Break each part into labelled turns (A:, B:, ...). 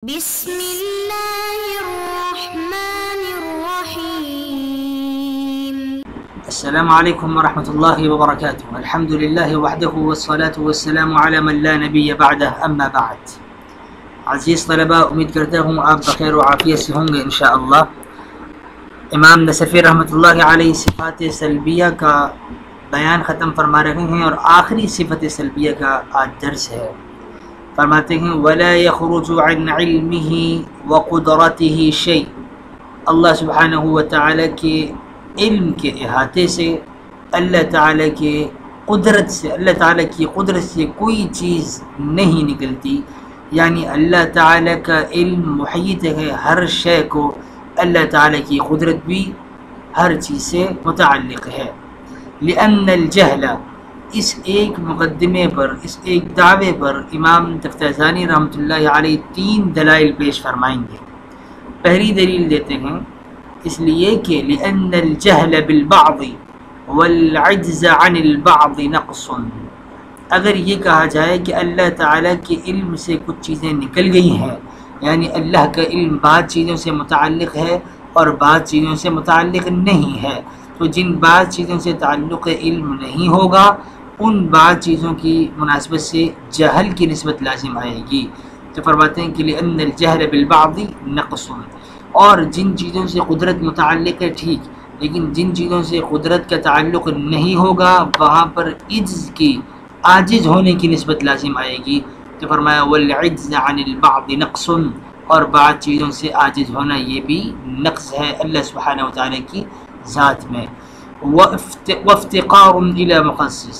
A: بسم الله الرحمن الرحيم.
B: السلام عليكم ورحمة الله وبركاته. الحمد لله وحده والصلاة والسلام على من لا نبي بعده اما بعد. عزیز طلباء، امید کرتا ہوں آپ بخیر و عافیت سے ہوں گے انشاءاللہ۔ امام نصفی رحمۃ اللہ علیہ صفات سلبیہ کا بیان ختم فرما رہے ہیں اور آخری صفت سلبیہ کا آج درس ہے۔ فرماتے ہیں وَلَا يَخْرُجُ عَنْ عِلْمِهِ وَقُدْرَتِهِ شَيْءٍ، اللہ سبحانہ وتعالی کے علم کے احاطے سے، اللہ تعالی کے قدرت سے، اللہ تعالی کی قدرت سے کوئی چیز نہیں نکلتی، یعنی اللہ تعالی کا علم محیط ہے ہر شے کو، اللہ تعالی کی قدرت بھی ہر چیز سے متعلق ہے۔ لأن الجہل، اس ایک مقدمے پر، اس ایک دعوے پر امام تفتازانی رحمۃ اللہ علیہ 3 دلائل پیش فرمائیں گے۔ پہلی دلیل دیتے ہیں اس لیے کہ لأن الجہل بالبعض والعجز عن البعض نقص، اگر یہ کہا جائے کہ اللہ تعالیٰ کے علم سے کچھ چیزیں نکل گئی ہیں، یعنی اللہ کا علم بعض چیزوں سے متعلق ہے اور بعض چیزوں سے متعلق نہیں ہے، تو جن بعض چیزوں سے تعلق علم نہیں ہوگا ان بعض چیزوں کی مناسبت سے جہل کی نسبت لازم آئے گی۔ تو فرماتے ہیں کہ لأن الجہل بالبعض نقص، اور جن چیزوں سے قدرت متعلق ہے ٹھیک، لیکن جن چیزوں سے قدرت کا تعلق نہیں ہوگا وہاں پر عجز کی، عاجز ہونے کی نسبت لازم آئے گی۔ تو فرمایا والعجز عن البعض نقص، اور بعض چیزوں سے عاجز ہونا یہ بھی نقص ہے اللہ سبحانہ وتعالی کی ذات میں۔ وافتقار الی مخصص،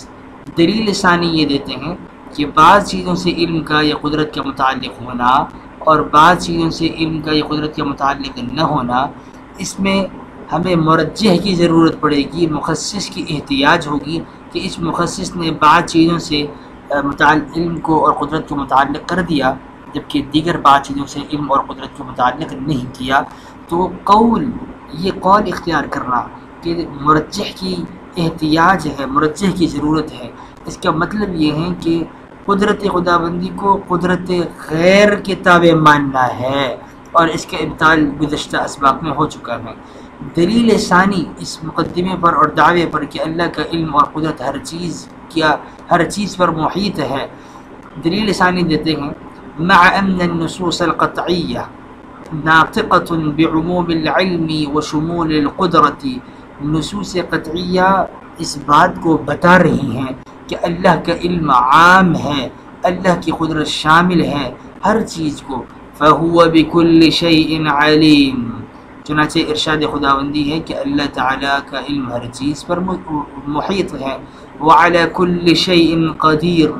B: دلیل ثانی یہ دیتے ہیں کہ بعض چیزوں سے علم کا یا قدرت کا متعلق ہونا اور بعض چیزوں سے علم کا یا قدرت کا متعلق نہ ہونا، اس میں ہمیں مرجح کی ضرورت پڑے گی، مخصص کی احتیاج ہوگی کہ اس مخصص نے بعض چیزوں سے علم کو اور قدرت کو متعلق کر دیا جبکہ دیگر بعض چیزوں سے علم اور قدرت کو متعلق نہیں کیا، تو یہ قول اختیار کرنا کہ مرجح کی احتیاج ہے، مرجح کی ضرورت ہے، اس کا مطلب یہ ہے کہ قدرت خداوندی کو قدرت غیر کے تابع ماننا ہے، اور اس کا ابطال گزشتہ اسباق میں ہو چکا ہے۔ دلیل ثانی اس مقدمے پر اور دعوے پر کہ اللہ کا علم اور قدرت ہر چیز پر محیط ہے، دلیل ثانی دیتے ہیں مع ان النصوص القطعیہ ناطقۃ بعموم العلم وشمول القدرت، نصوص قطعیہ اس بات کو بتا رہی ہیں کہ اللہ کا علم عام ہے، اللہ کی قدرت شامل ہے ہر چیز کو، فَهُوَ بِكُلِّ شَيْءٍ عَلِيمٌ، چنانچہ ارشاد خداوندی ہے کہ اللہ تعالیٰ کا علم ہر چیز پر محیط ہے، وَعَلَى كُلِّ شَيْءٍ قَدِيرٌ،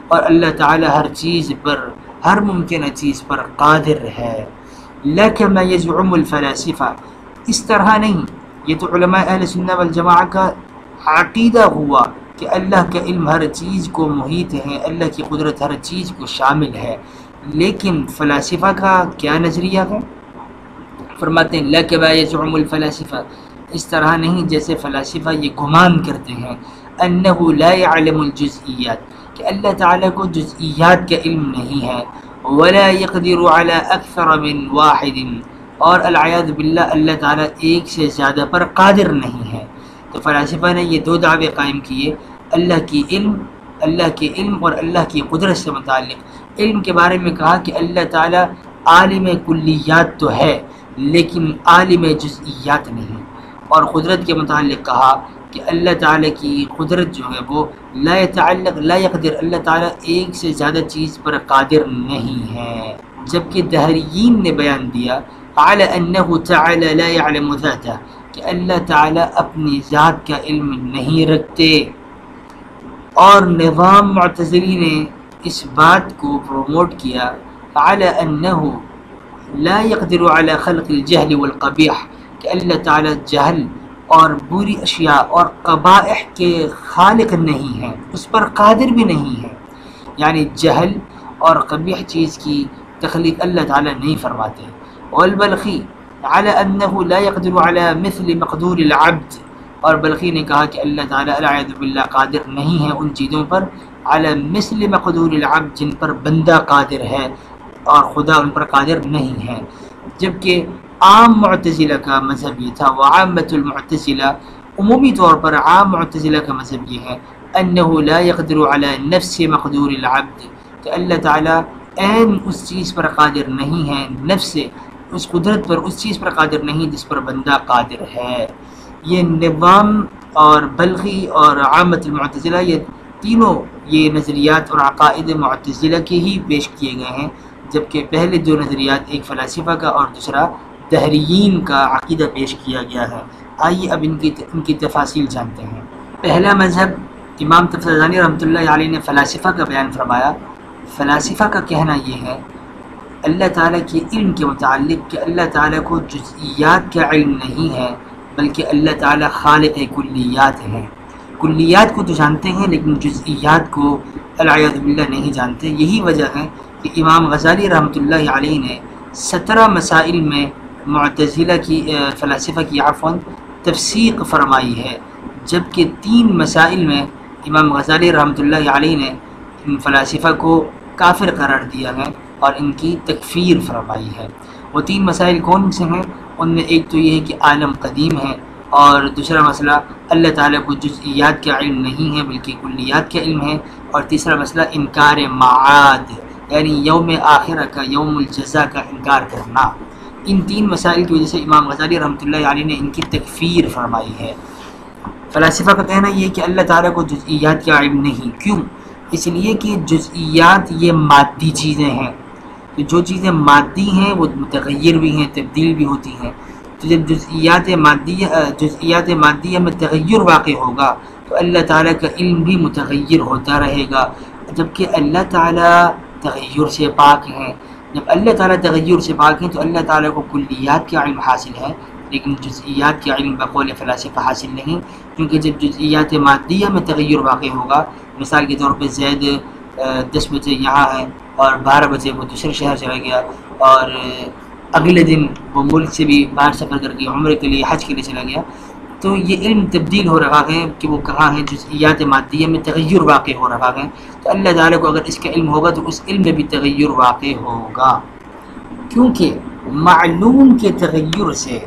B: اور اللہ تعالیٰ ہر چیز پر، ہر ممکنہ چیز پر قادر ہے۔ لَا كَمَا يَزْعُمُ الْفَلَاسِفَةُ، اس طرح نہیں، یہ تو علماء اہل سنہ والجماعہ کا عقیدہ ہوا کہ اللہ کا علم ہر چیز کو محیط ہے، اللہ کی قدرت ہر چیز کو شامل ہے، لیکن فلاسفہ کا کیا نظریہ ہے؟ فرماتے ہیں لا كما يزعم الفلاسفہ، اس طرح نہیں جیسے فلاسفہ یہ گمان کرتے ہیں، انہ لا يعلم الجزئیات، کہ اللہ تعالیٰ کو جزئیات کا علم نہیں ہے، ولا يقدر على اکثر من واحد، اور العیاذ باللہ اللہ تعالیٰ ایک سے زیادہ پر قادر نہیں ہے۔ تو فلاسفہ نے یہ 2 دعوے قائم کیے، اللہ کے علم اور اللہ کی قدرت سے متعلق۔ علم کے بارے میں کہا کہ اللہ تعالیٰ عالم کلیات تو ہے لیکن عالم جزئیات نہیں، اور قدرت کے متعلق کہا کہ اللہ تعالیٰ کی قدرت جو ہے وہ لا يقدر، اللہ تعالیٰ ایک سے زیادہ چیز پر قادر نہیں ہے، جبکہ دہریین نے بیان دیا على انہ تعالی لا يعلم ذاتہ، کہ اللہ تعالیٰ اپنی ذات کا علم نہیں رکھتے، اور نظام معتزلی نے اس بات کو پروموٹ کیا على انہ لا يقدر على خلق الجہل والقبیح، کہ اللہ تعالیٰ جہل اور بری اشیاء اور قبائح کے خالق نہیں ہیں، اس پر قادر بھی نہیں ہے، یعنی جہل اور قبیح چیز کی تخلیق اللہ تعالیٰ نہیں فرماتے۔ والبلخی على انہ لا يقدر على مثل مقدور العبد، اور بلخی نے کہا کہ اللہ تعالیٰ العیاذ باللہ قادر نہیں ہے ان چیزوں پر على مثل مقدور العبد جن پر بندہ قادر ہے، اور خدا ان پر قادر نہیں ہے. جبکہ عام معتزلہ کا مذہب یہ تھا، وعامۃ المعتزلہ، عمومی طور پر عام معتزلہ کا مذہب یہ ہے، انہ لا يقدر علی نفس مقدور العبد، کہ اللہ تعالیٰ عین اس چیز پر قادر نہیں ہے، نفس اس قدرت پر، اس چیز پر قادر نہیں جس پر بندہ قادر ہے. یہ نظام اور بلخی اور عامۃ المعتزلہ، یہ تینوں یہ نظریات اور عقائد معتزلہ کے ہی پیش کیے گئے ہیں، جبکہ پہلے دو نظریات، ایک فلاسفہ کا اور دوسرا دہریین کا عقیدہ پیش کیا گیا ہے. آئیے اب ان کی تفاصیل جانتے ہیں. پہلا مذہب امام تفتزانی رحمۃ اللہ علیہ نے فلاسفہ کا بیان فرمایا. فلاسفہ کا کہنا یہ ہے اللہ تعالیٰ کے علم کے متعلق کہ اللہ تعالیٰ کو جزئیات کا علم نہیں ہے، بلکہ اللہ تعالیٰ خالق کلیات ہیں. کلیات کو تو جانتے ہیں لیکن جزئیات کو العیاذ باللہ نہیں جانتے. یہی وجہ ہے کہ امام غزالی رحمۃ اللہ علیہ نے 17 مسائل میں معتزلہ کی فلاسفہ کی عفواً تفسیق فرمائی ہے، جبکہ 3 مسائل میں امام غزالی رحمۃ اللہ علیہ نے ان فلاسفہ کو کافر قرار دیا ہے اور ان کی تکفیر فرمائی ہے. وہ 3 مسائل کون سے ہیں؟ ان میں ایک تو یہ ہے کہ عالم قدیم ہے، اور دوسرا مسئلہ اللہ تعالیٰ کو جزئیات کا علم نہیں ہے بلکہ کلیات کا علم ہے، اور تیسرا مسئلہ انکار معاد یعنی یوم آخرہ کا، یوم الجزا کا انکار کرنا. ان 3 مسائل کی وجہ سے امام غزالی رحمۃ اللہ علیہ نے ان کی تکفیر فرمائی ہے. فلاسفہ کا کہنا یہ ہے کہ اللہ تعالیٰ کو جزئیات کا علم نہیں. کیوں؟ اس لیے کہ جزئیات یہ مادی چیزیں ہیں، تو جو چیزیں مادی ہیں وہ متغیر بھی ہیں، تبدیل بھی ہوتی ہیں. تو جب جزئیات مادیہ میں تغیر واقع ہوگا تو اللہ تعالیٰ کا علم بھی متغیر ہوتا رہے گا، جبکہ اللہ تعالیٰ تغیر سے پاک ہیں. جب اللہ تعالیٰ تغیر سے پاک ہیں تو اللہ تعالیٰ کو کلیات کا علم حاصل ہے، لیکن جزئیات کا علم بقول فلاسفہ حاصل نہیں. کیونکہ جب جزئیات مادیہ میں تغیر واقع ہوگا، مثال کے طور پہ زید 10 بجے یہاں ہے اور 12 بجے وہ دوسرے شہر چلا گیا، اور اگلے دن وہ ملک سے بھی باہر سفر کر کے عمرے کے لیے، حج کے لیے چلا گیا، تو یہ علم تبدیل ہو رہا ہے کہ وہ کہاں ہے، جزئیات مادیہ میں تغیر واقع ہو رہا ہے. تو اللہ تعالیٰ کو اگر اس کا علم ہوگا تو اس علم میں بھی تغیر واقع ہوگا، کیونکہ معلوم کے تغیر سے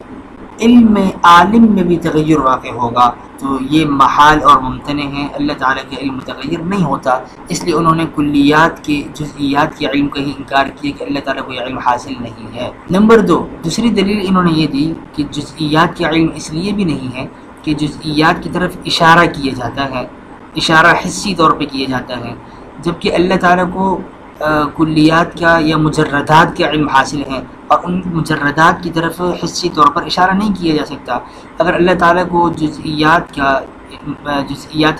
B: علم عالم میں بھی تغیر واقع ہوگا. تو یہ محال اور ممتنع ہے، اللہ تعالیٰ کے علم متغیر نہیں ہوتا. اس لیے انہوں نے کلیات کے، جزئیات کے علم کا ہی انکار کیا کہ اللہ تعالیٰ کو یہ علم حاصل نہیں ہے. نمبر 2، دوسری دلیل انہوں نے یہ دی کہ جزئیات کا علم اس لیے بھی نہیں ہے کہ جزئیات کی طرف اشارہ کیا جاتا ہے، اشارہ حسی طور پہ کیا جاتا ہے، جبکہ اللہ تعالیٰ کو کلیات کا یا مجردات کا علم حاصل ہے، اور ان مجردات کی طرف حسی طور پر اشارہ نہیں کیا جا سکتا. اگر اللہ تعالیٰ کو جزئیات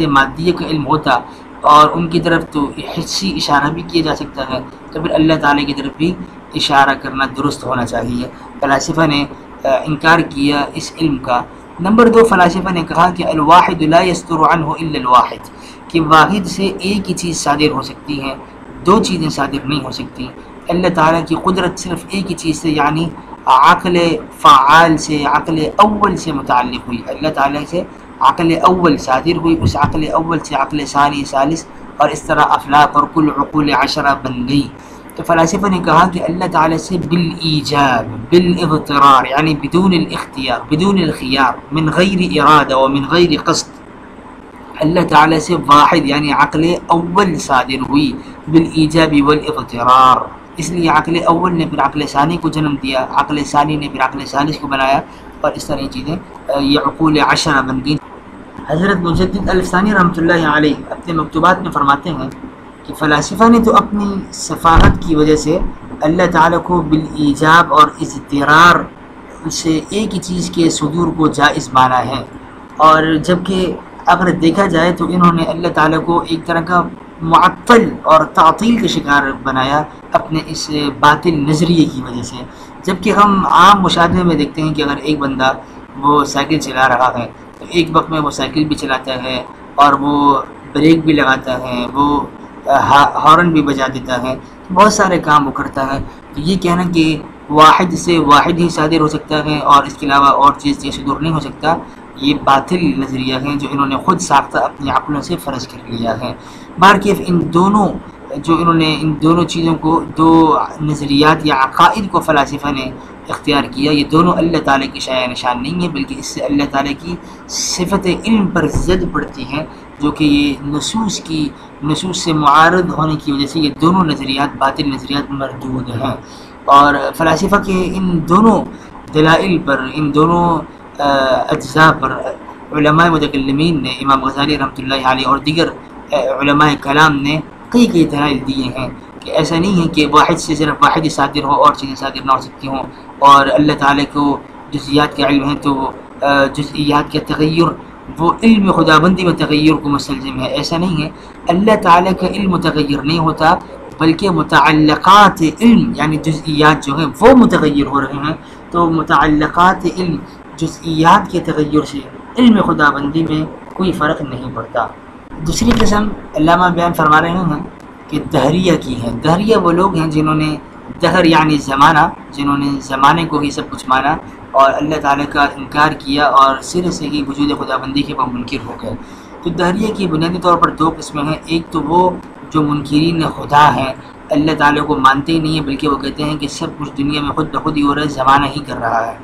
B: مادیہ کا علم ہوتا اور ان کی طرف تو حسی اشارہ بھی کیا جا سکتا ہے، تو پھر اللہ تعالیٰ کی طرف بھی اشارہ کرنا درست ہونا چاہیے. فلاسفہ نے انکار کیا اس علم کا. نمبر 2، فلاسفہ نے کہا کہ الواحد لا يصدر عنه الا الواحد، کہ واحد سے ایک ہی چیز صادر ہو سکتی ہے، 2 چیزیں صادر نہیں ہو سکتی. اللہ تعالیٰ کی قدرت صرف ایک ہی چیز سے یعنی عقل فعال سے، عقل اول سے متعلق ہوئی. اللہ تعالیٰ سے عقل اول صادر ہوئی، اس عقل اول سے عقل ثانی، ثالث، اور اس طرح افلاک اور کل عقول 10 بن گئی. تو فلاسفہ نے کہا کہ اللہ تعالیٰ سے بالایجاب، بالاضطرار یعنی بدون الاختیار، بدون الخيار، من غیر ارادہ ومن غیر قصد، اللہ تعالیٰ سے واحد یعنی عقل اول صادر ہوئی بالایجاب والاضطرار. اس لیے عقل اول نے پھر عقل ثانی کو جنم دیا، عقل ثانی نے پھر عقل ثالث کو بنایا، اور اس طرح یہ چیزیں یہ عقول 10 بن گئی. حضرت مجدد الفسانی رحمۃ اللہ علیہ اپنے مکتوبات میں فرماتے ہیں کہ فلاسفہ نے تو اپنی سفاہت کی وجہ سے اللہ تعالیٰ کو بالایجاب اور اضطرار سے ایک ہی چیز کے صدور کو جائز مانا ہے، اور جبکہ اگر دیکھا جائے تو انہوں نے اللہ تعالیٰ کو ایک طرح کا معطل اور تعطیل کا شکار بنایا اپنے اس باطل نظریے کی وجہ سے. جبکہ ہم عام مشاہدے میں دیکھتے ہیں کہ اگر ایک بندہ وہ سائیکل چلا رہا ہے تو ایک وقت میں وہ سائیکل بھی چلاتا ہے اور وہ بریک بھی لگاتا ہے، وہ ہارن بھی بجا دیتا ہے، بہت سارے کام وہ کرتا ہے. تو یہ کہنا کہ واحد سے واحد ہی صادر ہو سکتا ہے اور اس کے علاوہ اور چیز سے صدور نہیں ہو سکتا، یہ باطل نظریہ ہیں جو انہوں نے خود ساختہ اپنی عقلوں سے فرض کر لیا ہے. بہرکیف ان دونوں جو انہوں نے ان دونوں چیزوں کو، دو نظریات یا عقائد کو فلاسفہ نے اختیار کیا، یہ دونوں اللہ تعالیٰ کی شایع نشان نہیں ہے، بلکہ اس سے اللہ تعالیٰ کی صفت علم پر زد پڑتی ہے، جو کہ یہ نصوص سے معارض ہونے کی وجہ سے یہ دونوں نظریات باطل نظریات مردود ہیں۔ اور فلاسفہ کے ان دونوں دلائل پر، ان دونوں اجزاء پر علماء متکلمین نے، امام غزالی رحمۃ اللہ علیہ اور دیگر علماء کلام نے کئی دلائل دیے ہیں کہ ایسا نہیں ہے کہ واحد سے صرف واحد ہی صادر ہو اور چیزیں صادر نہ ہو سکتی ہوں، اور اللہ تعالیٰ کو جزئیات کا علم ہے تو جزئیات کا تغیر وہ علم خداوندی میں تغیر کو مستلزم ہے، ایسا نہیں ہے۔ اللہ تعالیٰ کا علم متغیر نہیں ہوتا، بلکہ متعلقات علم یعنی جزئیات جو ہیں وہ متغیر ہو رہے ہیں، تو متعلقات علم جزئیات کے تغیر سے علم خداوندی میں کوئی فرق نہیں پڑتا۔ دوسری قسم علامہ بیان فرما رہے ہیں کہ دہریہ کی ہے۔ دہریہ وہ لوگ ہیں جنہوں نے دہر یعنی زمانہ، جنہوں نے زمانے کو ہی سب کچھ مانا اور اللہ تعالیٰ کا انکار کیا اور سر سے ہی وجود خداوندی کے وہ منکر ہو گئے۔ تو دہریہ کی بنیادی طور پر دو قسمیں ہیں، ایک تو وہ جو منکرین خدا ہیں، اللہ تعالیٰ کو مانتے ہی نہیں ہیں، بلکہ وہ کہتے ہیں کہ سب کچھ دنیا میں خود بخود ہی ہو رہا ہے، زمانہ ہی کر رہا ہے۔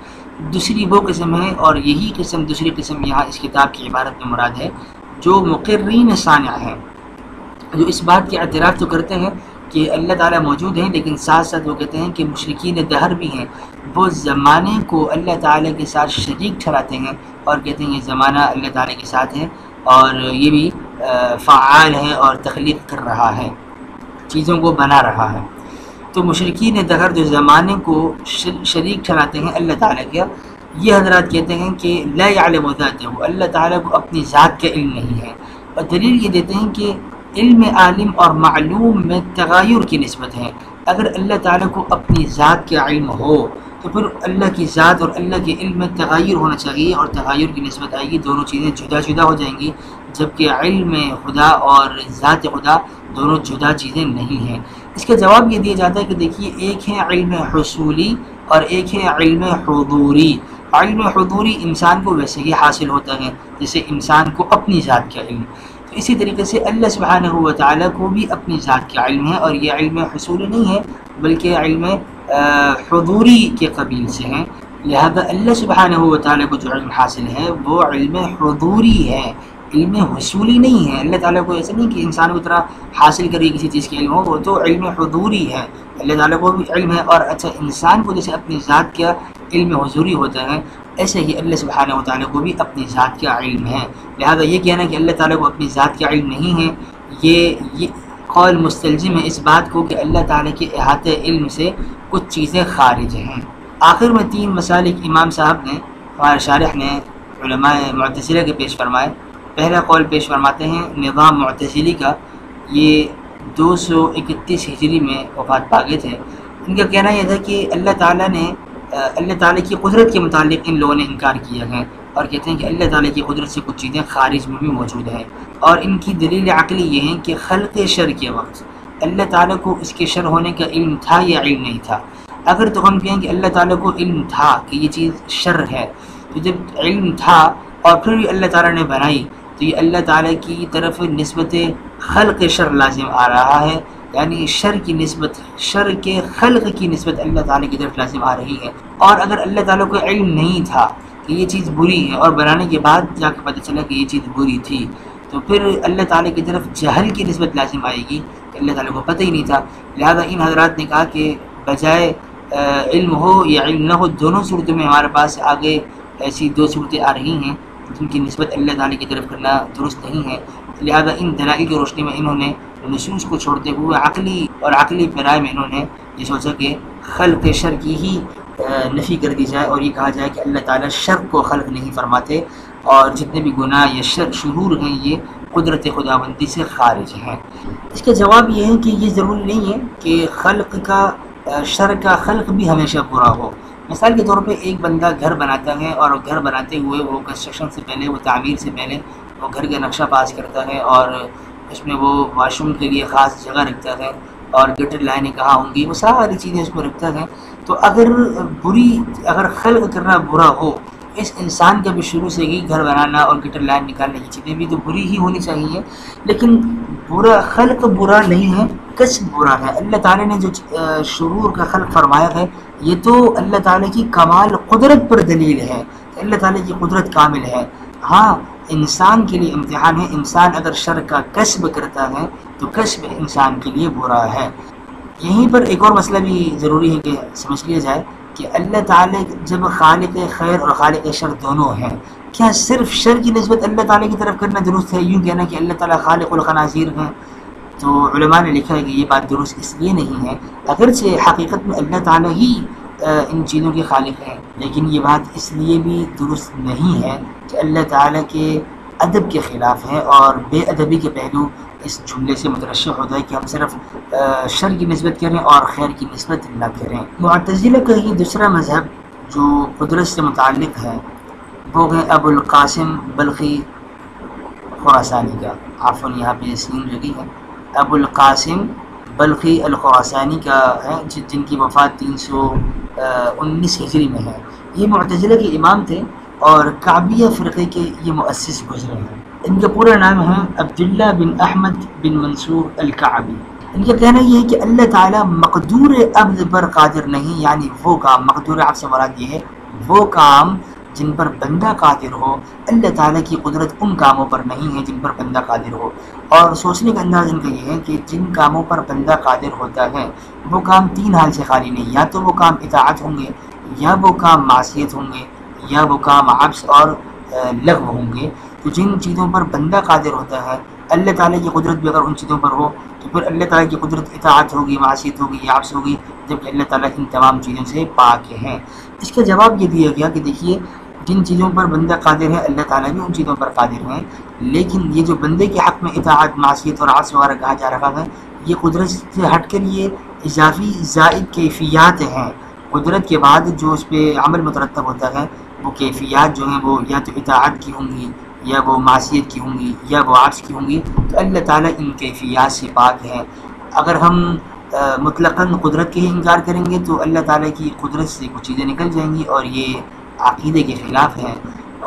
B: دوسری وہ قسم ہے، اور یہی قسم دوسری قسم یہاں اس کتاب کی عبارت میں مراد ہے، جو مقرین صانع ہیں، جو اس بات کے اعتراف تو کرتے ہیں کہ اللہ تعالیٰ موجود ہیں، لیکن ساتھ ساتھ وہ کہتے ہیں کہ مشرکین دہر بھی ہیں، وہ زمانے کو اللہ تعالیٰ کے ساتھ شریک ٹھہراتے ہیں اور کہتے ہیں یہ زمانہ اللہ تعالیٰ کے ساتھ ہے اور یہ بھی فعال ہے اور تخلیق کر رہا ہے، چیزوں کو بنا رہا ہے۔ تو مشرکین دہر جو زمانے کو شریک ٹھہراتے ہیں اللہ تعالیٰ کا، یہ حضرات کہتے ہیں کہ لا یعلم ذاتہ، اللہ تعالیٰ کو اپنی ذات کا علم نہیں ہے، اور دلیل یہ دیتے ہیں کہ علم عالم اور معلوم میں تغیر کی نسبت ہے۔ اگر اللہ تعالیٰ کو اپنی ذات کا علم ہو تو پھر اللہ کی ذات اور اللہ کے علم میں تغیر ہونا چاہیے، اور تغیر کی نسبت آئے گی، دونوں چیزیں جدا جدا ہو جائیں گی، جبکہ علم خدا اور ذات خدا دونوں جدا چیزیں نہیں ہیں۔ اس کا جواب یہ دیا جاتا ہے کہ دیکھیے، ایک ہے علم حصولی اور ایک ہے علم حضوری۔ علم حضوری انسان کو ویسے ہی حاصل ہوتا ہے جیسے انسان کو اپنی ذات کا علم، تو اسی طریقے سے اللہ سبحانہ و تعالیٰ کو بھی اپنی ذات کا علم ہے، اور یہ علم حصولی نہیں ہے بلکہ علم حضوری کے قبیل سے ہیں۔ لہذا اللہ سبحانہ و تعالیٰ کو جو علم حاصل ہے وہ علم حضوری ہے، علم حصولی نہیں ہے۔ اللہ تعالیٰ کو ایسا نہیں کہ انسان کو طرح حاصل کر کے کسی چیز کا علم ہو، وہ تو علم حضوری ہے، اللہ تعالیٰ کو بھی علم ہے۔ اور اچھا، انسان کو جیسے اپنی ذات کا علم حضوری ہوتا ہے، ایسے ہی اللہ سبحانہ و تعالیٰ کو بھی اپنی ذات کا علم ہے۔ لہذا یہ کہنا کہ اللہ تعالیٰ کو اپنی ذات کا علم نہیں ہے، یہ قول مستلزم ہے اس بات کو کہ اللہ تعالیٰ کے احاطہ علم سے کچھ چیزیں خارج ہیں۔ آخر میں تین مسالک امام صاحب نے، ہمارے شارح نے علماء معتزلہ کے پیش فرمائے۔ پہلا قول پیش فرماتے ہیں نظام معتزلی کا، یہ 231 ہجری میں وفات پا گئے تھے۔ ان کا کہنا یہ تھا کہ اللہ تعالیٰ کی قدرت کے متعلق ان لوگوں نے انکار کیا ہے، اور کہتے ہیں کہ اللہ تعالیٰ کی قدرت سے کچھ چیزیں خارج میں بھی موجود ہیں، اور ان کی دلیل عقلی یہ ہے کہ خلق شر کے وقت اللہ تعالیٰ کو اس کے شر ہونے کا علم تھا یا علم نہیں تھا۔ اگر تو ہم کہیں کہ اللہ تعالیٰ کو علم تھا کہ یہ چیز شر ہے، تو جب علم تھا اور پھر بھی اللہ تعالیٰ نے بنائی، تو یہ اللہ تعالیٰ کی طرف نسبت خلق شر لازم آ رہا ہے، یعنی شر کے خلق کی نسبت اللہ تعالیٰ کی طرف لازم آ رہی ہے۔ اور اگر اللہ تعالیٰ کو علم نہیں تھا کہ یہ چیز بری ہے اور بنانے کے بعد جا کے پتہ چلا کہ یہ چیز بری تھی، تو پھر اللہ تعالیٰ کی طرف جہل کی نسبت لازم آئے گی کہ اللہ تعالیٰ کو پتہ ہی نہیں تھا۔ لہذا ان حضرات نے کہا کہ بجائے علم ہو یا علم نہ ہو، دونوں صورتوں میں ہمارے پاس آگے ایسی دو صورتیں آ رہی ہیں جن کی نسبت اللہ تعالیٰ کی طرف کرنا درست نہیں ہے۔ لہذا ان دلائل کی روشنی میں انہوں نے نصوص کو چھوڑتے ہوئے عقلی پیرائے میں انہوں نے یہ سوچا کہ خلق شر کی ہی نفی کر دی جائے، اور یہ کہا جائے کہ اللہ تعالیٰ شر کو خلق نہیں فرماتے، اور جتنے بھی گناہ یا شرور ہیں یہ قدرت خداوندی سے خارج ہیں۔ اس کا جواب یہ ہے کہ یہ ضروری نہیں ہے کہ شر کا خلق بھی ہمیشہ برا ہو۔ مثال کے طور پہ ایک بندہ گھر بناتا ہے، اور گھر بناتے ہوئے وہ کنسٹرکشن سے پہلے، وہ تعمیر سے پہلے وہ گھر کا نقشہ پاس کرتا ہے، اور اس میں وہ واش روم کے لیے خاص جگہ رکھتا ہے، اور گٹر لائنیں کہاں ہوں گی، وہ ساری چیزیں اس میں رکھتا ہے۔ تو اگر خلق کرنا برا ہو، اس انسان کا بھی شروع سے ہی گھر بنانا اور گٹر لائن نکالنے کی چیزیں بھی تو بری ہی ہونی چاہیے، لیکن خلق برا نہیں ہے، کسب برا ہے۔ اللہ تعالیٰ نے جو شرور کا خلق فرمایا ہے یہ تو اللہ تعالیٰ کی کمال قدرت پر دلیل ہے، اللہ تعالیٰ کی قدرت کامل ہے۔ ہاں انسان کے لیے امتحان ہے، انسان اگر شر کا کسب کرتا ہے تو کسب انسان کے لیے برا ہے۔ یہیں پر ایک اور مسئلہ بھی ضروری ہے کہ سمجھ لیا جائے کہ اللہ تعالیٰ جب خالق خیر اور خالق شر دونوں ہیں، کیا صرف شر کی نسبت اللہ تعالیٰ کی طرف کرنا درست ہے؟ یوں کہنا کہ اللہ تعالیٰ خالق الخنازیر ہیں، تو علماء نے لکھا ہے کہ یہ بات درست اس لیے نہیں ہے، اگرچہ حقیقت میں اللہ تعالیٰ ہی ان چیزوں کے خالق ہیں، لیکن یہ بات اس لیے بھی درست نہیں ہے کہ اللہ تعالیٰ کے ادب کے خلاف ہے اور بے ادبی کے پہلو اس جملے سے مترشح ہوتا ہے کہ ہم صرف شر کی نسبت کریں اور خیر کی نسبت نہ کریں۔ معتزلہ کا یہ دوسرا مذہب جو قدرت سے متعلق ہے وہ ہے ابو القاسم بلخی خراسانی کا، عفوا یہاں پہ سین لگی ہے، ابو القاسم بلخی الخراسانی کا ہے، جن کی وفات 319 ہجری میں ہے۔ یہ معتزلہ کے امام تھے اور کعبیہ فرقے کے یہ مؤسس گزرے ہیں۔ ان کا پورا نام ہے عبداللہ بن احمد بن منصور الکعبی۔ ان کا کہنا یہ ہے کہ اللہ تعالیٰ مقدور عبد پر قادر نہیں، یعنی وہ کام، مقدور عبد سے مراد یہ ہے وہ کام جن پر بندہ قادر ہو، اللہ تعالیٰ کی قدرت ان کاموں پر نہیں ہے جن پر بندہ قادر ہو۔ اور سوچنے کا انداز ان کا یہ ہے کہ جن کاموں پر بندہ قادر ہوتا ہے وہ کام تین حال سے خالی نہیں، یا تو وہ کام اطاعت ہوں گے، یا وہ کام معصیت ہوں گے، یا وہ کام عبث اور لغو ہوں گے۔ تو جن چیزوں پر بندہ قادر ہوتا ہے اللہ تعالیٰ کی قدرت بھی اگر ان چیزوں پر ہو تو پھر اللہ تعالیٰ کی قدرت اطاعت ہوگی، معصیت ہوگی یا عبث ہوگی، جبکہ اللہ تعالیٰ ان تمام چیزوں سے پاک ہیں۔ اس کا جواب یہ دیا گیا کہ دیکھیے جن چیزوں پر بندہ قادر ہے اللہ تعالیٰ بھی ان چیزوں پر قادر ہیں، لیکن یہ جو بندے کے حق میں اطاعت، معصیت اور عبث وغیرہ کہا جا رہا ہے یہ قدرت سے ہٹ کر یہ اضافی زائد کیفیات ہیں۔ قدرت کے بعد جو اس پہ عمل مترتب ہوتا ہے وہ کیفیات جو ہیں وہ یا تو اطاعت کی ہوں گی، یا وہ معصیت کی ہوں گی، یا وہ عبث کی ہوں گی، تو اللہ تعالیٰ ان کیفیات سے پاک ہے۔ اگر ہم مطلقاً قدرت کے ہی انکار کریں گے تو اللہ تعالیٰ کی قدرت سے کچھ چیزیں نکل جائیں گی اور یہ عقیدے کے خلاف ہیں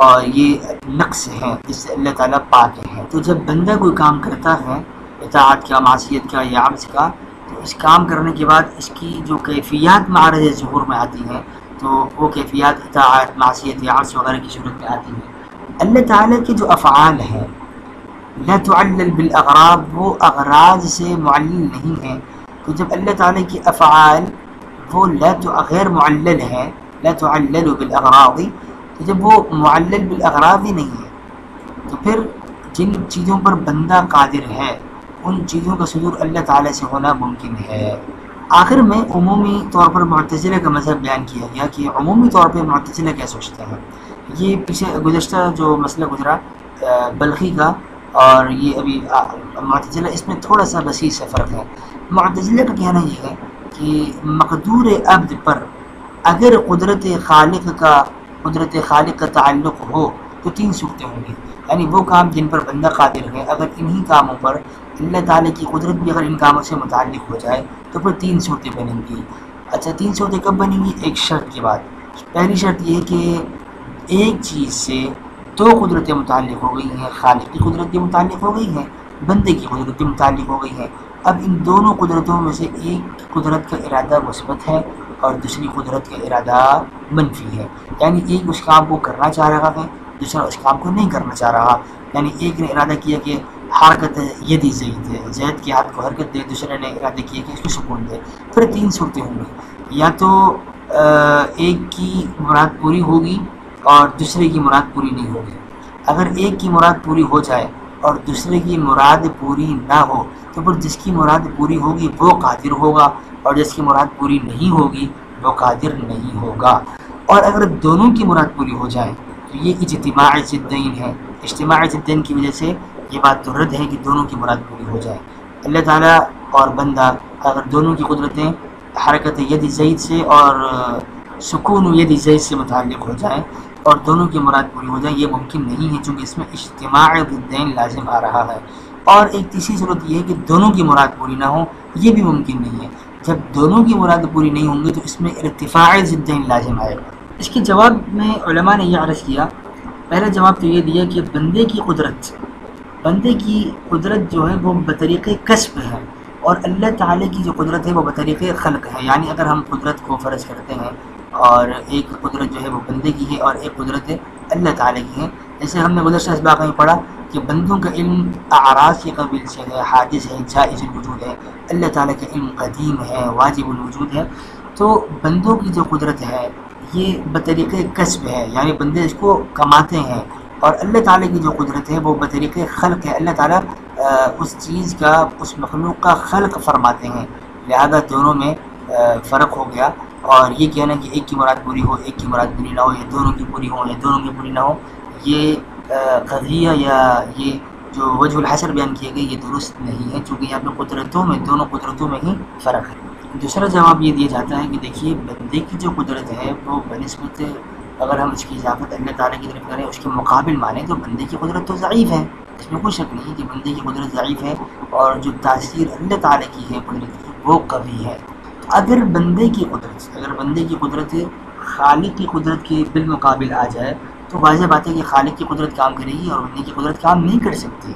B: اور یہ نقص ہے جس سے اللہ تعالیٰ پاک ہے۔ تو جب بندہ کوئی کام کرتا ہے اطاعت کا، معصیت کا یا عبث کا، تو اس کام کرنے کے بعد اس کی جو کیفیات معرض ظہور میں آتی ہیں تو وہ کیفیات اطاعت، معصیت یا عبث وغیرہ کی صورت میں آتی ہیں۔ اللہ تعالیٰ کے جو افعال ہیں لا تعلل بالاغراض، وہ اغراض سے معلل نہیں ہیں، تو جب اللہ تعالیٰ کی افعال وہ غیر معلل ہیں، لا تعلل بالاغراض، تو جب وہ معلل بالاغراض ہی نہیں ہے تو پھر جن چیزوں پر بندہ قادر ہے ان چیزوں کا صدور اللہ تعالیٰ سے ہونا ممکن ہے۔ آخر میں عمومی طور پر معتزلہ کا مذہب بیان کیا گیا کہ عمومی طور پہ معتزلہ کیا سوچتے ہیں۔ یہ پیچھے گزشتہ جو مسئلہ گزرا بلخی کا اور یہ ابھی معتزلہ، اس میں تھوڑا سا وسیع سے فرق ہے۔ معتزلہ کا کہنا یہ ہے کہ مقدور عبد پر اگر قدرت خالق کا تعلق ہو تو تین صورتیں ہوں گی، یعنی وہ کام جن پر بندہ قادر ہے اگر انہی کاموں پر اللہ تعالیٰ کی قدرت بھی اگر ان کاموں سے متعلق ہو جائے تو پھر تین صورتیں بنیں گی۔ اچھا، تین صورتیں کب بنیں گی؟ ایک شرط کے بعد۔ پہلی شرط یہ ہے کہ ایک چیز سے دو قدرتیں متعلق ہو گئی ہیں، خالق کی قدرت بھی متعلق ہو گئی ہیں، بندے کی قدرت بھی متعلق ہو گئی ہے۔ اب ان دونوں قدرتوں میں سے ایک قدرت کا ارادہ مثبت ہے اور دوسری قدرت کا ارادہ منفی ہے، یعنی ایک اس کام کو کرنا چاہ رہا ہے، دوسرا اس کام کو نہیں کرنا چاہ رہا۔ یعنی ایک نے ارادہ کیا کہ حرکت یدی زید کے ہاتھ کو حرکت دے، دوسرے نے ارادہ کیا کہ اس کو سکون دے۔ پھر تین صورتیں ہوں گی، یا تو ایک کی مراد پوری ہوگی اور دوسرے کی مراد پوری نہیں ہوگی۔ اگر ایک کی مراد پوری ہو جائے اور دوسرے کی مراد پوری نہ ہو تو پھر جس کی مراد پوری ہوگی وہ قادر ہوگا اور جس کی مراد پوری نہیں ہوگی وہ قادر نہیں ہوگا۔ اور اگر دونوں کی مراد پوری ہو جائے تو یہ اجتماع ضدین ہے۔ اجتماع ضدین کی وجہ سے یہ بات تو رد ہے کہ دونوں کی مراد پوری ہو جائے۔ اللہ تعالیٰ اور بندہ اگر دونوں کی قدرتیں حرکت ید زید سے اور سکون ید زید سے متعلق ہو جائیں اور دونوں کی مراد پوری ہو جائے، یہ ممکن نہیں ہے چونکہ اس میں اجتماع ضدین لازم آ رہا ہے۔ اور ایک تیسری صورت یہ ہے کہ دونوں کی مراد پوری نہ ہو، یہ بھی ممکن نہیں ہے۔ جب دونوں کی مراد پوری نہیں ہوں گی تو اس میں ارتفاع ضدین لازم آئے گا۔ اس کے جواب میں علماء نے یہ عرض کیا، پہلا جواب تو یہ دیا کہ بندے کی قدرت جو ہے وہ بطریق کسب ہے، اور اللہ تعالیٰ کی جو قدرت ہے وہ بطریق خلق ہے، یعنی اگر ہم قدرت کو فرض کرتے ہیں اور ایک قدرت جو ہے وہ بندے کی ہے اور ایک قدرت اللہ تعالیٰ کی ہے، جیسے ہم نے گزشتہ اسباق میں پڑھا کہ بندوں کا علم اعراض کے قبیل سے ہے، حادث ہے، جائز الوجود ہے، اللہ تعالیٰ کا علم قدیم ہے، واجب الوجود ہے۔ تو بندوں کی جو قدرت ہے یہ بطریق کسب ہے، یعنی بندے اس کو کماتے ہیں، اور اللہ تعالیٰ کی جو قدرت ہے وہ بطریق خلق ہے، اللہ تعالیٰ اس چیز کا، اس مخلوق کا خلق فرماتے ہیں، لہذا دونوں میں فرق ہو گیا۔ اور یہ کہنا کہ ایک کی مراد پوری ہو ایک کی مراد پوری نہ ہو، یا دونوں کی پوری ہو یا دونوں کی پوری نہ ہو، یہ قضیہ یا یہ جو وجہ الحصر بیان کیے گئے یہ درست نہیں ہے، چونکہ یہاں پہ قدرتوں میں، دونوں قدرتوں میں ہی فرق ہے۔ دوسرا جواب یہ دیا جاتا ہے کہ دیکھیے بندے کی جو قدرت ہے وہ بنسبت، اگر ہم اس کی اضافت اللہ تعالیٰ کی طرف کریں، اس کے مقابل مانیں تو بندے کی قدرت تو ضعیف ہے، اس میں کوئی شک نہیں کہ بندے کی قدرت ضعیف ہے، اور جو تاثیر اللہ تعالیٰ کی ہے قدرت کی وہ قوی ہے۔ اگر بندے کی قدرت خالق کی قدرت کے بالمقابل آ جائے تو واضح بات ہے کہ خالق کی قدرت کام کرے گی اور بندے کی قدرت کام نہیں کر سکتی،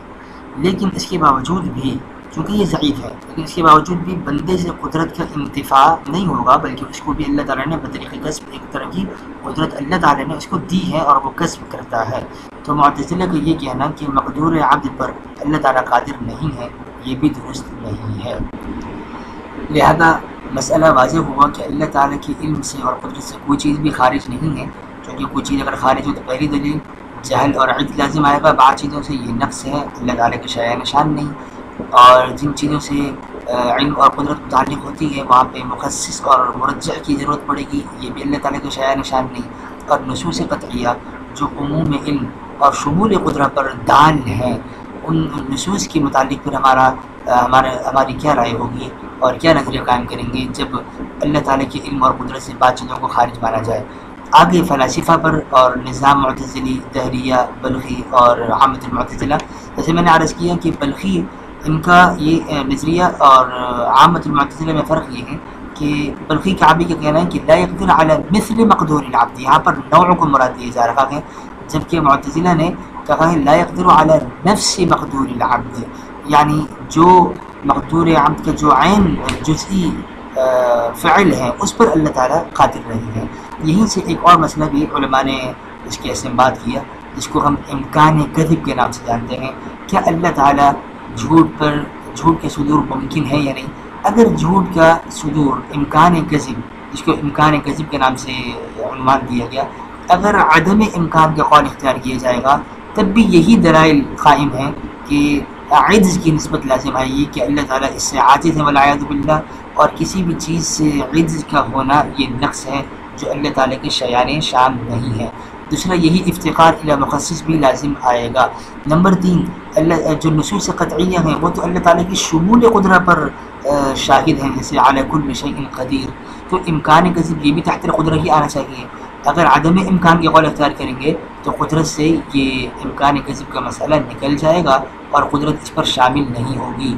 B: لیکن اس کے باوجود بھی چونکہ یہ ضعیف ہے، لیکن اس کے باوجود بھی بندے سے قدرت کا انتفاع نہیں ہوگا، بلکہ اس کو بھی اللہ تعالیٰ نے بطریق کسب ایک طرح کی قدرت اللہ تعالیٰ نے اس کو دی ہے اور وہ کسب کرتا ہے۔ تو معتزلہ کا یہ کہنا کہ مقدور عبد پر اللہ تعالیٰ قادر نہیں ہے یہ بھی درست نہیں ہے۔ لہذا مسئلہ واضح ہوا کہ اللہ تعالیٰ کے علم سے اور قدرت سے کوئی چیز بھی خارج نہیں ہے، کیونکہ کوئی چیز اگر خارج ہو تو پہلی دلیل جہل اور عجز لازم آئے گا، بعض چیزوں سے یہ نقص ہے، اللہ تعالیٰ کے شایع نشان نہیں، اور جن چیزوں سے علم اور قدرت متعلق ہوتی ہے وہاں پہ مخصص اور مرجح کی ضرورت پڑے گی، یہ بھی اللہ تعالیٰ کے شایع نشان نہیں، اور نصوص قطعیہ جو عموم علم اور شمول قدرت پر دال ہیں، ان نصوص کے متعلق پھر ہماری کیا رائے ہوگی اور کیا نظریہ قائم کریں گے جب اللہ تعالیٰ کے علم اور قدرت سے بعض چیزوں کو خارج مانا جائے۔ آگے فلاسفہ پر اور نظام معتزلی، دہریہ، بلخی اور عامۃ المعتزلہ، جیسے میں نے عرض کیا کہ بلخی ان کا یہ نظریہ اور عامۃ المعتزلہ میں فرق یہ ہے کہ بلخی کعبی کا کہنا ہے کہ لا يقدر على مثل مقدور العبد، یہاں پر نوع کو مراد دیا جا رہا ہے، جبکہ معتزلہ نے کہا ہے لا يقدر على نفس مقدور العبد، یعنی جو مقدور عبد کا جو عین جزئی فعل ہے اس پر اللہ تعالیٰ قادر نہیں ہے۔ یہیں سے ایک اور مسئلہ بھی علماء نے اس کے استنباط کیا جس کو ہم امکان کذب کے نام سے جانتے ہیں، کیا اللہ تعالیٰ جھوٹ کے صدور ممکن ہے یا نہیں؟ اگر جھوٹ کا صدور امکان کذب، جس کو امکان کذب کے نام سے عنوان دیا گیا، اگر عدم امکان کا قول اختیار کیا جائے گا تب بھی یہی دلائل قائم ہیں کہ عجز کی نسبت لازم آئے گی کہ اللہ تعالیٰ اس سے عاجز ہے والعیاذ باللہ، اور کسی بھی چیز سے عجز کا ہونا یہ نقص ہے جو اللہ تعالیٰ کے شایان شان نہیں ہے۔ دوسرا یہی افتقار الی مخصص بھی لازم آئے گا۔ نمبر 3 اللہ جو نصوص قطعیہ ہیں وہ تو اللہ تعالیٰ کی شمول قدرت پر شاہد ہیں، جیسے علی کل شیء قدیر، تو امکان کذب یہ بھی تحت قدرت ہی آنا چاہیے۔ اگر عدم امکان کے قول اختیار کریں گے تو قدرت سے یہ امکان کذب کا مسئلہ نکل جائے گا اور قدرت اس پر شامل نہیں ہوگی۔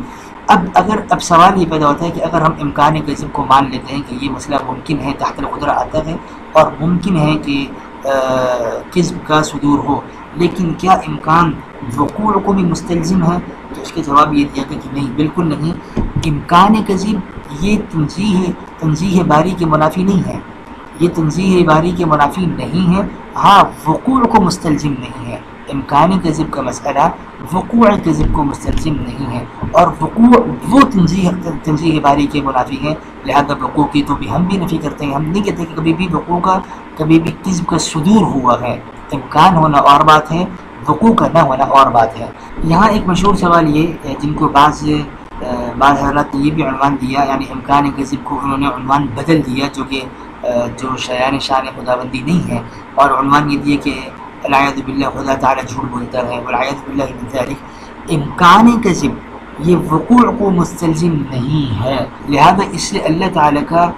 B: اب سوال یہ پیدا ہوتا ہے کہ اگر ہم امکان کذب کو مان لیتے ہیں کہ یہ مسئلہ ممکن ہے، تحت قدرت آتا ہے اور ممکن ہے کہ کذب کا صدور ہو، لیکن کیا امکان وقوع کو بھی مستلزم ہے؟ تو اس کے جواب یہ دیا گیا کہ نہیں، بالکل نہیں۔ امکان کذب یہ تنزیہ باری کے منافی نہیں ہے، یہ تنزیہ باری کے منافی نہیں ہے، ہاں وقوع کو مستلزم نہیں ہے۔ امکان کذب کا مسئلہ وقوع کذب کو مستلزم نہیں ہے، اور وقوع وہ تنزیہ باری کے منافی ہے، لہذا وقوع کی تو بھی ہم بھی نفی کرتے ہیں، ہم نہیں کہتے کہ کبھی بھی وقوع کا، کبھی بھی کذب کا صدور ہوا ہے۔ امکان ہونا اور بات ہے، وقوع کا نہ ہونا اور بات ہے۔ یہاں ایک مشہور سوال یہ جن کو بعض حضرات نے یہ بھی عنوان دیا، یعنی امکان کذب کو انہوں نے عنوان بدل دیا جو شایان شان خداوندی نہیں ہے، اور عنوان یہ دیا کہ العیاذ باللہ خدا تعالیٰ جھوٹ بولتا ہے، والعیاذ باللہ من ذالک۔ امکان کذب یہ وقوع کو مستلزم نہیں ہے، لہذا اس سے اللہ تعالیٰ کا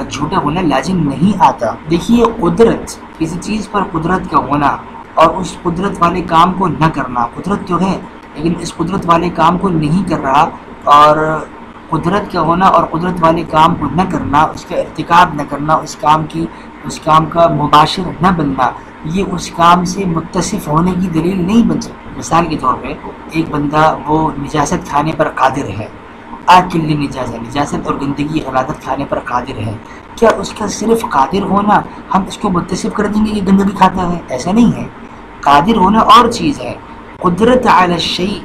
B: جھوٹا ہونا لازم نہیں آتا۔ دیکھیے قدرت، کسی چیز پر قدرت کا ہونا اور اس قدرت والے کام کو نہ کرنا، قدرت تو ہے لیکن اس قدرت والے کام کو نہیں کر رہا، اور قدرت کا ہونا اور قدرت والے کام کو نہ کرنا، اس کا ارتکاب نہ کرنا، اس کام کا مباشر نہ بننا، یہ اس کام سے متصف ہونے کی دلیل نہیں بن سکتی۔ مثال کے طور پہ ایک بندہ وہ نجاست کھانے پر قادر ہے، آکل للنجاسہ، نجاست اور گندگی غلاظت کھانے پر قادر ہے، کیا اس کا صرف قادر ہونا ہم اس کو متصف کر دیں گے کہ گندگی کھاتا ہے؟ ایسا نہیں ہے، قادر ہونا اور چیز ہے، قدرت علی الشیء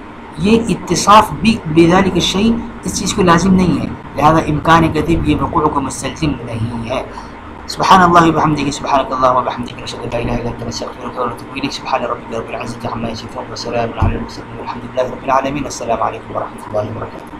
B: یہ اتصاف بھی بذالک الشیء اس چیز کو لازم نہیں ہے، لہذا امکان کذب یہ وقوع کو مستلزم نہیں ہے۔ سبحان اللہ وبحمدہ، سبحانک اللہم وبحمدک، نشہد ان لا الہ الا انت، نستغفرک ونتوب الیک، سبحان ربک رب العزة عما یصفون وسلام علی المرسلین والحمد للہ رب العالمین۔ السلام علیکم ورحمۃ اللہ وبرکاتہ۔